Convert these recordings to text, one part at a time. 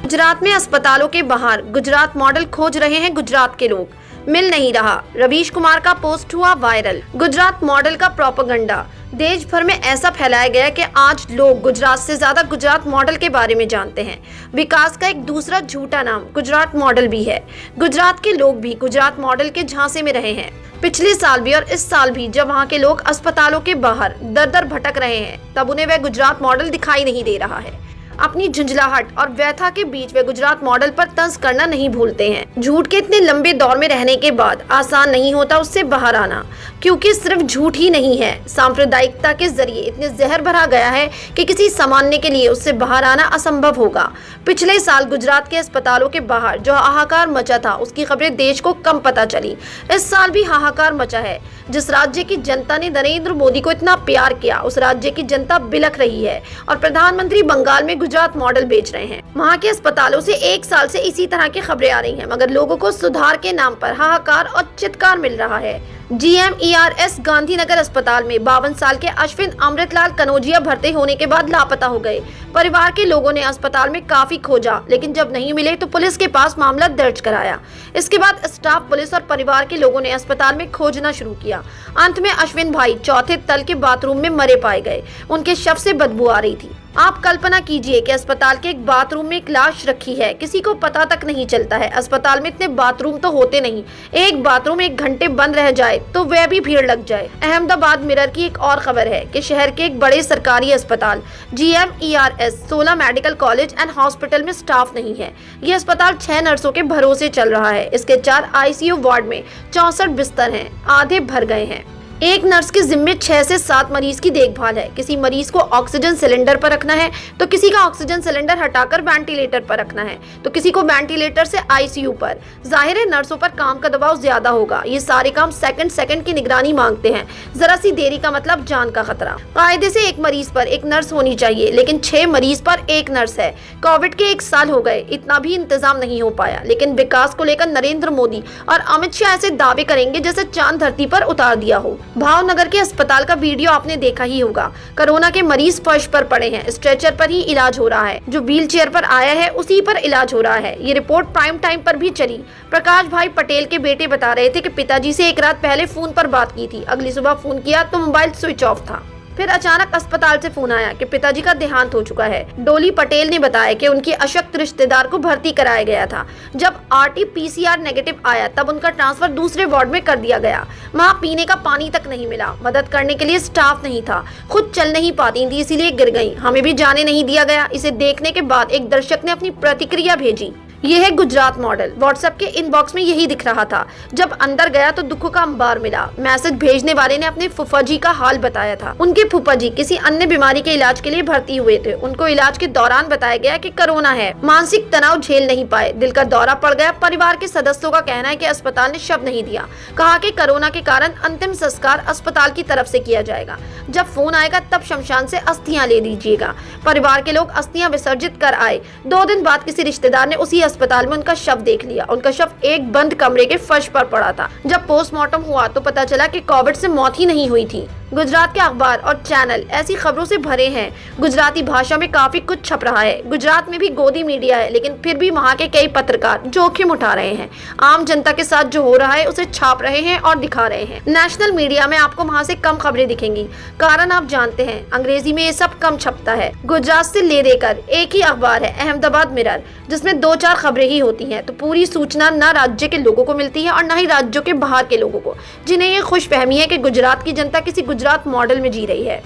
गुजरात में अस्पतालों के बाहर गुजरात मॉडल खोज रहे हैं गुजरात के लोग, मिल नहीं रहा। रवीश कुमार का पोस्ट हुआ वायरल। गुजरात मॉडल का प्रोपेगेंडा देश भर में ऐसा फैलाया गया कि आज लोग गुजरात से ज्यादा गुजरात मॉडल के बारे में जानते हैं। विकास का एक दूसरा झूठा नाम गुजरात मॉडल भी है। गुजरात के लोग भी गुजरात मॉडल के झांसे में रहे हैं। पिछले साल भी और इस साल भी जब वहाँ के लोग अस्पतालों के बाहर दर दर भटक रहे हैं, तब उन्हें वह गुजरात मॉडल दिखाई नहीं दे रहा है। अपनी झुंझलाहट और व्यथा के बीच वे गुजरात मॉडल पर तंज करना नहीं भूलते हैं। झूठ के इतने लंबे दौर में रहने के बाद आसान नहीं होता उससे बाहर आना, क्योंकि सिर्फ झूठ ही नहीं है, सांप्रदायिकता के जरिए इतने जहर भरा गया है कि किसी सामान्य के लिए उससे बाहर आना असंभव होगा। पिछले साल गुजरात के अस्पतालों के बाहर जो हाहाकार मचा था, उसकी खबरें देश को कम पता चली। इस साल भी हाहाकार मचा है। जिस राज्य की जनता ने नरेंद्र मोदी को इतना प्यार किया, उस राज्य की जनता बिलख रही है और प्रधानमंत्री बंगाल में गुजरात मॉडल बेच रहे हैं। वहाँ के अस्पतालों से एक साल से इसी तरह की खबरें आ रही हैं, मगर लोगों को सुधार के नाम पर हाहाकार और चित्कार मिल रहा है। GMERS गांधीनगर अस्पताल में 52 साल के अश्विन अमृतलाल कनौजिया भर्ती होने के बाद लापता हो गए। परिवार के लोगों ने अस्पताल में काफी खोजा, लेकिन जब नहीं मिले तो पुलिस के पास मामला दर्ज कराया। इसके बाद स्टाफ, पुलिस और परिवार के लोगों ने अस्पताल में खोजना शुरू किया। अंत में अश्विन भाई चौथे तल के बाथरूम में मरे पाए गए। उनके शव से बदबू आ रही थी। आप कल्पना कीजिए कि अस्पताल के एक बाथरूम में एक लाश रखी है, किसी को पता तक नहीं चलता है। अस्पताल में इतने बाथरूम तो होते नहीं, एक बाथरूम 1 घंटे बंद रह जाए तो वह भी भीड़ लग जाए। अहमदाबाद मिरर की एक और खबर है कि शहर के एक बड़े सरकारी अस्पताल GMERS 16 medical college and hospital में स्टाफ नहीं है। ये अस्पताल 6 नर्सों के भरोसे चल रहा है। इसके 4 ICU वार्ड में 64 बिस्तर हैं, आधे भर गए हैं। एक नर्स के जिम्मे 6 से 7 मरीज की देखभाल है। किसी मरीज को ऑक्सीजन सिलेंडर पर रखना है तो किसी का ऑक्सीजन सिलेंडर हटाकर वेंटिलेटर पर रखना है, तो किसी को वेंटिलेटर से ICU पर। जाहिर है नर्सों पर काम का दबाव ज्यादा होगा। ये सारे काम सेकंड की निगरानी मांगते हैं। जरा सी देरी का मतलब जान का खतरा। कायदे से 1 मरीज पर 1 नर्स होनी चाहिए, लेकिन 6 मरीज पर 1 नर्स है। कोविड के 1 साल हो गए, इतना भी इंतजाम नहीं हो पाया। लेकिन विकास को लेकर नरेंद्र मोदी और अमित शाह ऐसे दावे करेंगे जैसे चांद धरती पर उतार दिया हो। भावनगर के अस्पताल का वीडियो आपने देखा ही होगा। कोरोना के मरीज फर्श पर पड़े हैं, स्ट्रेचर पर ही इलाज हो रहा है। जो व्हील चेयर पर आया है उसी पर इलाज हो रहा है। ये रिपोर्ट प्राइम टाइम पर भी चली। प्रकाश भाई पटेल के बेटे बता रहे थे कि पिताजी से एक रात पहले फोन पर बात की थी। अगली सुबह फोन किया तो मोबाइल स्विच ऑफ था। फिर अचानक अस्पताल से फोन आया कि पिताजी का देहांत हो चुका है। डोली पटेल ने बताया कि उनकी अशक्त रिश्तेदार को भर्ती कराया गया था। जब RT-PCR नेगेटिव आया तब उनका ट्रांसफर दूसरे वार्ड में कर दिया गया। वहाँ पीने का पानी तक नहीं मिला। मदद करने के लिए स्टाफ नहीं था। खुद चल नहीं पाती थी, इसीलिए गिर गई। हमें भी जाने नहीं दिया गया। इसे देखने के बाद एक दर्शक ने अपनी प्रतिक्रिया भेजी। ये है गुजरात मॉडल। व्हाट्सएप के इनबॉक्स में यही दिख रहा था। जब अंदर गया तो दुखों का अंबार मिला। मैसेज भेजने वाले ने अपने फूफा जी का हाल बताया था। उनके फूफा जी किसी अन्य बीमारी के इलाज के लिए भर्ती हुए थे। उनको इलाज के दौरान बताया गया कि कोरोना है। मानसिक तनाव झेल नहीं पाए, दिल का दौरा पड़ गया। परिवार के सदस्यों का कहना है कि अस्पताल ने शव नहीं दिया। कहा कि कोरोना के कारण अंतिम संस्कार अस्पताल की तरफ से किया जाएगा। जब फोन आएगा तब शमशान से अस्थियां ले लीजिएगा। परिवार के लोग अस्थियां विसर्जित कर आए। 2 दिन बाद किसी रिश्तेदार ने उसी अस्पताल में उनका शव देख लिया। उनका शव एक बंद कमरे के फर्श पर पड़ा था। जब पोस्टमार्टम हुआ तो पता चला कि कोविड से मौत ही नहीं हुई थी। गुजरात के अखबार और चैनल ऐसी खबरों से भरे हैं। गुजराती भाषा में काफी कुछ छप रहा है। गुजरात में भी गोदी मीडिया है, लेकिन फिर भी वहाँ के कई पत्रकार जोखिम उठा रहे हैं। आम जनता के साथ जो हो रहा है उसे छाप रहे हैं और दिखा रहे हैं। नेशनल मीडिया में आपको वहाँ से कम खबरें दिखेंगी। कारण आप जानते हैं, अंग्रेजी में ये सब कम छपता है। गुजरात से ले देकर एक ही अखबार है, अहमदाबाद मिरर, जिसमें 2-4 खबरें ही होती हैं। तो पूरी सूचना न राज्य के लोगों को मिलती है और न ही राज्यों के बाहर के लोगों को, जिन्हें ये खुशफहमी है कि गुजरात की जनता किसी गुजरात मॉडल में जी रही है।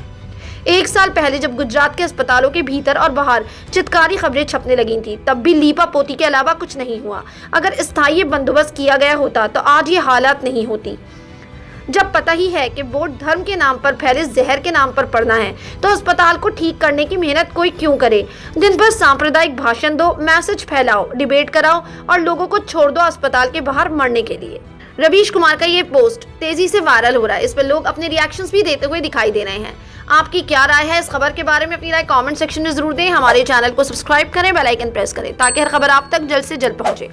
1 साल पहले जब गुजरात के अस्पतालों के भीतर और बाहर चित्कारी खबरें छपने लगी थी, तब भी लीपा पोती के अलावा कुछ नहीं हुआ। अगर स्थायी बंदोबस्त किया गया होता तो आज ये हालात नहीं होती। जब पता ही है कि वोट धर्म के नाम पर फैले जहर के नाम पर पड़ना है, तो अस्पताल को ठीक करने की मेहनत कोई क्यों करे। दिन भर सांप्रदायिक भाषण दो, मैसेज फैलाओ, डिबेट कराओ और लोगों को छोड़ दो अस्पताल के बाहर मरने के लिए। रवीश कुमार का ये पोस्ट तेजी से वायरल हो रहा है। इस पर लोग अपने रिएक्शंस भी देते हुए दिखाई दे रहे हैं। आपकी क्या राय है इस खबर के बारे में? अपनी राय कमेंट सेक्शन में जरूर दें। हमारे चैनल को सब्सक्राइब करें, बेल आइकन प्रेस करें ताकि हर खबर आप तक जल्द से जल्द पहुंचे।